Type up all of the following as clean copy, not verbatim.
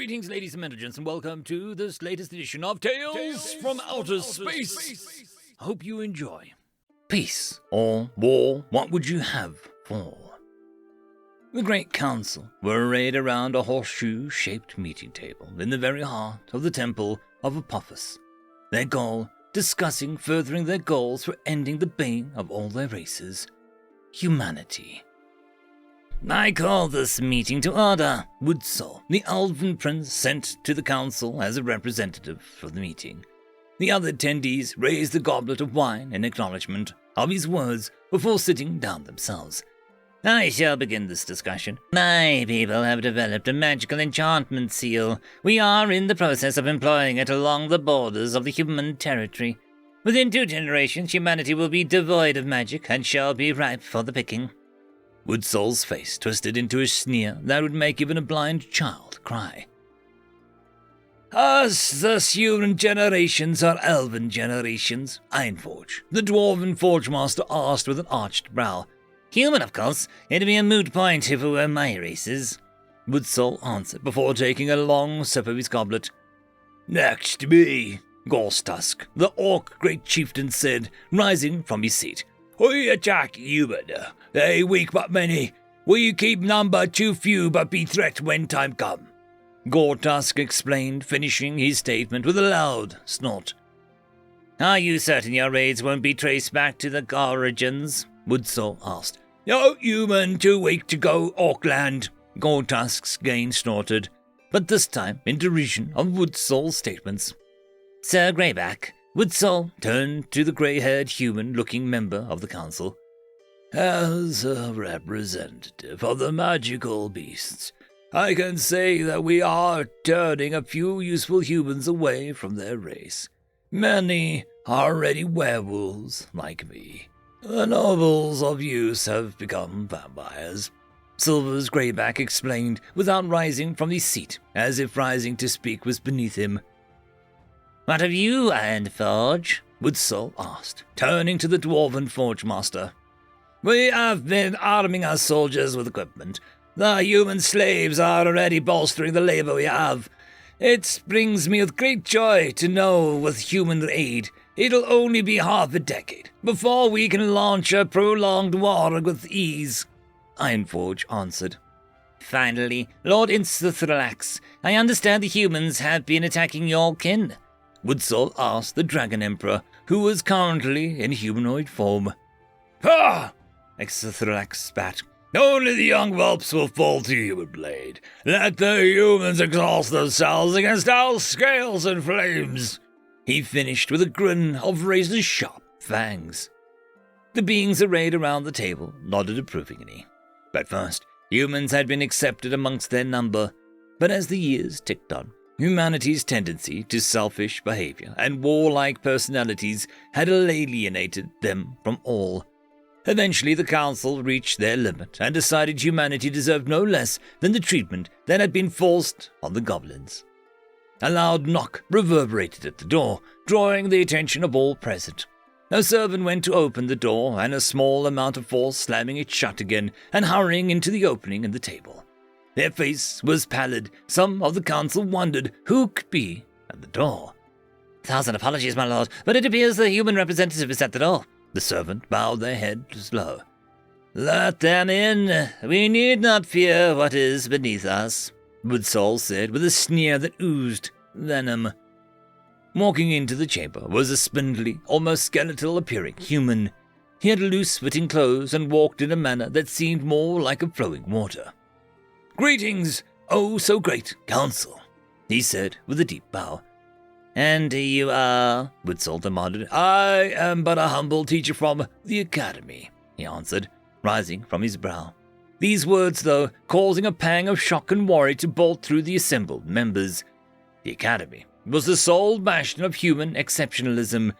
Greetings, ladies and gentlemen, and welcome to this latest edition of Tales from Outer Space. Hope you enjoy. Peace or war, what would you have for? The Great Council were arrayed around a horseshoe-shaped meeting table in the very heart of the Temple of Apophis. Their goal, discussing furthering their goals for ending the bane of all their races, humanity. I call this meeting to order, Woodsall, the Elven Prince sent to the council as a representative for the meeting. The other attendees raised a goblet of wine in acknowledgement of his words before sitting down themselves. I shall begin this discussion. My people have developed a magical enchantment seal. We are in the process of employing it along the borders of the human territory. Within 2 generations, humanity will be devoid of magic and shall be ripe for the picking. Woodsall's face twisted into a sneer that would make even a blind child cry. As the human generations are elven generations, Ironforge, the dwarven forge master asked with an arched brow. Human, of course. It'd be a moot point if it were my races. Woodsall answered before taking a long sip of his goblet. Next me, Gorstusk, the orc great chieftain said, rising from his seat. We attack human. They weak but many. We keep number too few but be threat when time come. Gortusk explained, finishing his statement with a loud snort. Are you certain your raids won't be traced back to the origins? Woodsall asked. No human too weak to go Orkland, Gortusk again snorted, but this time in derision of Woodsall's statements. Sir Greyback, Woodsall turned to the grey-haired human-looking member of the council. As a representative of the magical beasts, I can say that we are turning a few useful humans away from their race. Many are already werewolves, like me. The nobles of use have become vampires. Silver's Greyback explained without rising from his seat, as if rising to speak was beneath him. What have you earned, Forge? Woodsall asked, turning to the dwarven forge master. We have been arming our soldiers with equipment. The human slaves are already bolstering the labor we have. It brings me with great joy to know with human aid, it'll only be half a decade before we can launch a prolonged war with ease, Ironforge answered. Finally, Lord Instathrax, I understand the humans have been attacking your kin. Woodsall asked the Dragon Emperor, who was currently in humanoid form. Ha! Instathrax spat. Only the young whelps will fall to human blade. Let the humans exhaust themselves against our scales and flames. He finished with a grin of razor-sharp fangs. The beings arrayed around the table nodded approvingly. At first, humans had been accepted amongst their number, but as the years ticked on, humanity's tendency to selfish behavior and warlike personalities had alienated them from all. Eventually, the council reached their limit and decided humanity deserved no less than the treatment that had been forced on the goblins. A loud knock reverberated at the door, drawing the attention of all present. A servant went to open the door, and a small amount of force slamming it shut again and hurrying into the opening in the table. Their face was pallid. Some of the council wondered who could be at the door. 1,000 apologies, my lord, but it appears the human representative is at the door. The servant bowed their heads low. Let them in. We need not fear what is beneath us, Woodsall said with a sneer that oozed venom. Walking into the chamber was a spindly, almost skeletal-appearing human. He had loose-fitting clothes and walked in a manner that seemed more like a flowing water. Greetings, oh so great council, he said with a deep bow. And you are? Woodsall demanded. I am but a humble teacher from the academy, he answered, rising from his brow. These words, though, causing a pang of shock and worry to bolt through the assembled members. The academy was the sole bastion of human exceptionalism,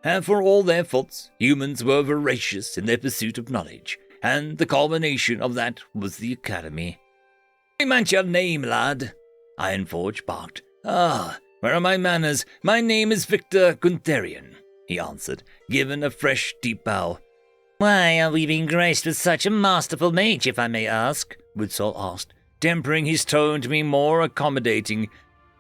and for all their faults, humans were voracious in their pursuit of knowledge, and the culmination of that was the academy. I meant your name, lad, Ironforge barked. Where are my manners? My name is Victor Guntherian, he answered, given a fresh, deep bow. Why are we being graced with such a masterful mage, if I may ask? Woodsall asked. tempering his tone to be more accommodating.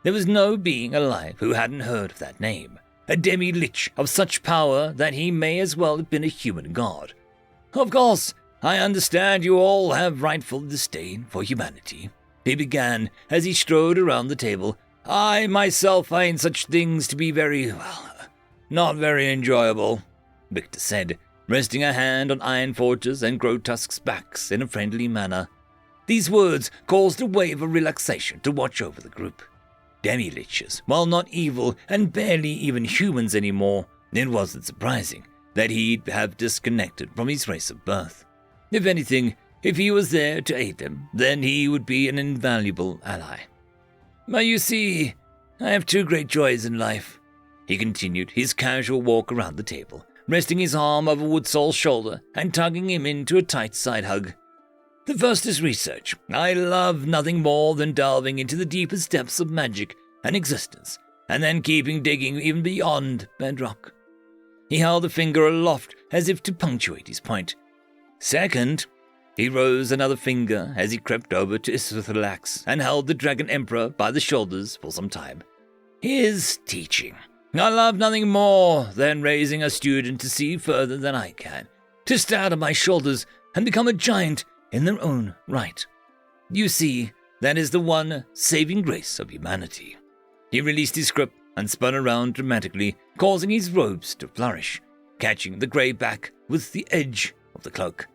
There was no being alive who hadn't heard of that name, a demi-lich of such power that he may as well have been a human god. Of course, I understand you all have rightful disdain for humanity, he began as he strode around the table. I myself find such things to be not very enjoyable, Victor said, resting a hand on Ironforge's and Grotusk's backs in a friendly manner. These words caused a wave of relaxation to watch over the group. Demi-liches, while not evil and barely even humans anymore, it wasn't surprising that he'd have disconnected from his race of birth. If anything, if he was there to aid them, then he would be an invaluable ally. But you see, I have two great joys in life, he continued his casual walk around the table, resting his arm over Woodsoul's shoulder and tugging him into a tight side hug. The first is research. I love nothing more than delving into the deepest depths of magic and existence, and then keeping digging even beyond bedrock. He held a finger aloft as if to punctuate his point. Second, he rose another finger as he crept over to Isthalax and held the Dragon Emperor by the shoulders for some time. His teaching. I love nothing more than raising a student to see further than I can, to stand on my shoulders and become a giant in their own right. You see, that is the one saving grace of humanity. He released his grip and spun around dramatically, causing his robes to flourish, catching the grey back with the edge of the cloak.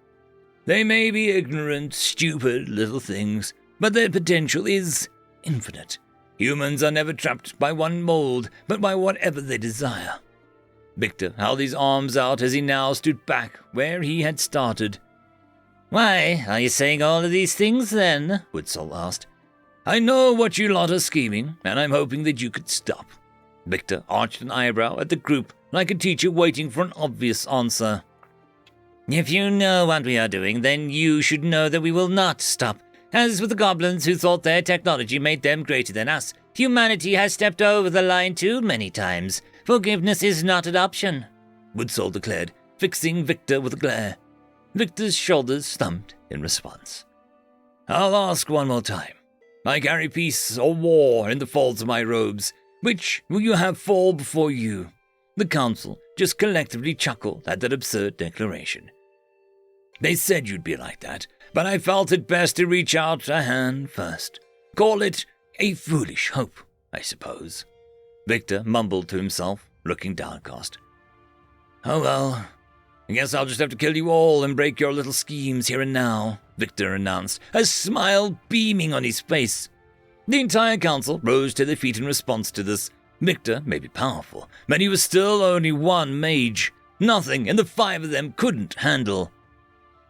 They may be ignorant, stupid little things, but their potential is infinite. Humans are never trapped by one mold, but by whatever they desire. Victor held his arms out as he now stood back where he had started. Why are you saying all of these things, then? Woodsoul asked. I know what you lot are scheming, and I'm hoping that you could stop. Victor arched an eyebrow at the group like a teacher waiting for an obvious answer. If you know what we are doing, then you should know that we will not stop. As with the goblins who thought their technology made them greater than us, humanity has stepped over the line too many times. Forgiveness is not an option, Woodsoul declared, fixing Victor with a glare. Victor's shoulders thumped in response. I'll ask one more time. I carry peace or war in the folds of my robes. Which will you have fall before you? The council just collectively chuckled at that absurd declaration. They said you'd be like that, but I felt it best to reach out a hand first. Call it a foolish hope, I suppose. Victor mumbled to himself, looking downcast. Oh well, I guess I'll just have to kill you all and break your little schemes here and now, Victor announced, a smile beaming on his face. The entire council rose to their feet in response to this. Victor may be powerful, but he was still only one mage. Nothing in the five of them couldn't handle.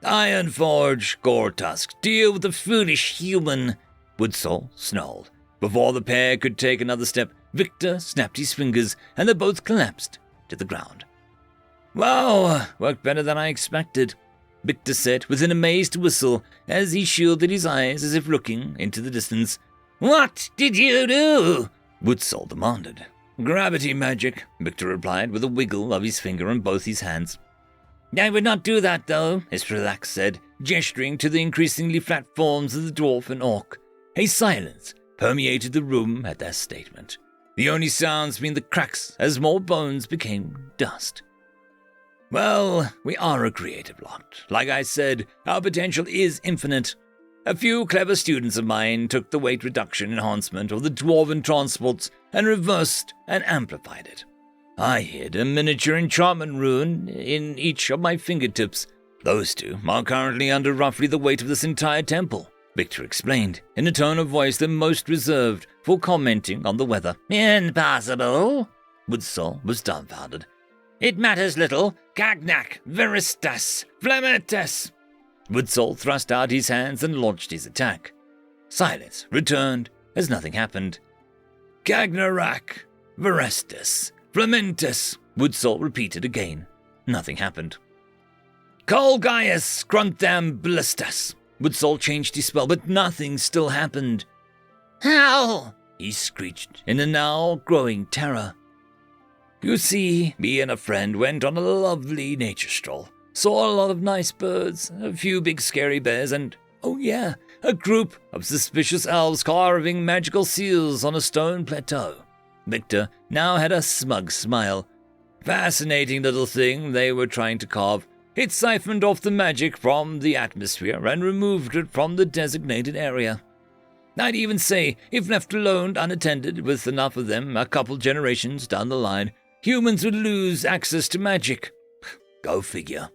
Ironforge, Goretusk, deal with the foolish human, Woodsoul snarled. Before the pair could take another step, Victor snapped his fingers and they both collapsed to the ground. Wow, worked better than I expected, Victor said with an amazed whistle as he shielded his eyes as if looking into the distance. What did you do? Woodsoul demanded. Gravity magic, Victor replied with a wiggle of his finger on both his hands. I would not do that, though, Isthalax said, gesturing to the increasingly flat forms of the dwarf and orc. A silence permeated the room at that statement, the only sounds being the cracks as more bones became dust. Well, we are a creative lot. Like I said, our potential is infinite. A few clever students of mine took the weight reduction enhancement of the dwarven transports and reversed and amplified it. I hid a miniature enchantment rune in each of my fingertips. Those two are currently under roughly the weight of this entire temple, Victor explained, in a tone of voice the most reserved for commenting on the weather. Impossible? Woodsoul was dumbfounded. It matters little. Cagnac, Veristas, Flemmetes. Woodsoul thrust out his hands and launched his attack. Silence returned as nothing happened. Cagnarak, Verestus, Flammentus, Woodsoul repeated again. Nothing happened. Colgaius, Gruntham, Blistas. Woodsoul changed his spell, but nothing still happened. How? He screeched in a now growing terror. You see, me and a friend went on a lovely nature stroll. Saw a lot of nice birds, a few big scary bears, and, oh yeah, a group of suspicious elves carving magical seals on a stone plateau. Victor now had a smug smile. Fascinating little thing they were trying to carve. It siphoned off the magic from the atmosphere and removed it from the designated area. I'd even say, if left alone unattended with enough of them a couple generations down the line, humans would lose access to magic. Go figure.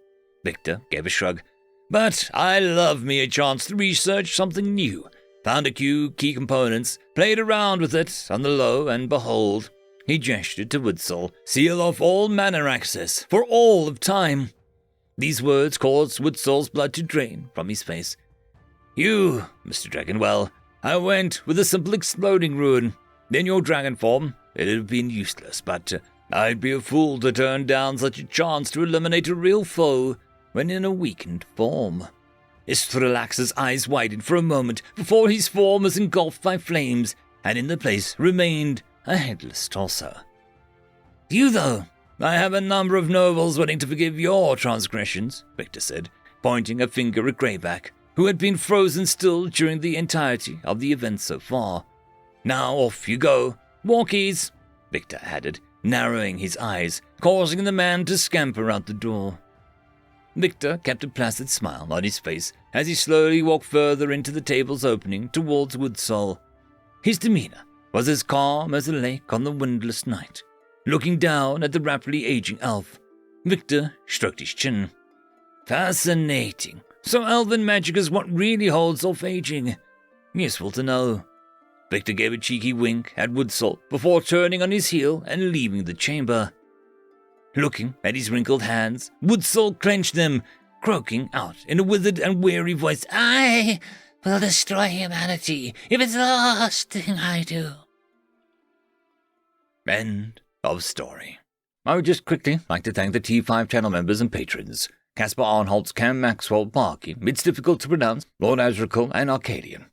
Victor gave a shrug. But I love me a chance to research something new. Found a few key components, played around with it on the low, and behold, he gestured to Woodsoul, seal off all manner access for all of time. These words caused Woodsoul's blood to drain from his face. You, Mr. Dragonwell, I went with a simple exploding rune. In your dragon form, it'd have been useless, but I'd be a fool to turn down such a chance to eliminate a real foe when in a weakened form. Istrax's eyes widened for a moment before his form was engulfed by flames, and in the place remained a headless torso. You, though, I have a number of nobles willing to forgive your transgressions, Victor said, pointing a finger at Greyback, who had been frozen still during the entirety of the event so far. Now off you go. Walkies, Victor added, narrowing his eyes, causing the man to scamper out the door. Victor kept a placid smile on his face as he slowly walked further into the table's opening towards Woodsoul. His demeanor was as calm as a lake on the windless night. Looking down at the rapidly aging elf, Victor stroked his chin. Fascinating. So elven magic is what really holds off aging. Useful to know. Victor gave a cheeky wink at Woodsoul before turning on his heel and leaving the chamber. Looking at his wrinkled hands, Woodsoul clenched them, croaking out in a withered and weary voice, I will destroy humanity if it's the last thing I do. End of story. I would just quickly like to thank the T5 channel members and patrons. Caspar Arnholtz, Cam Maxwell, Barkey, it's difficult to pronounce, Lord Azrakul, and Arcadian.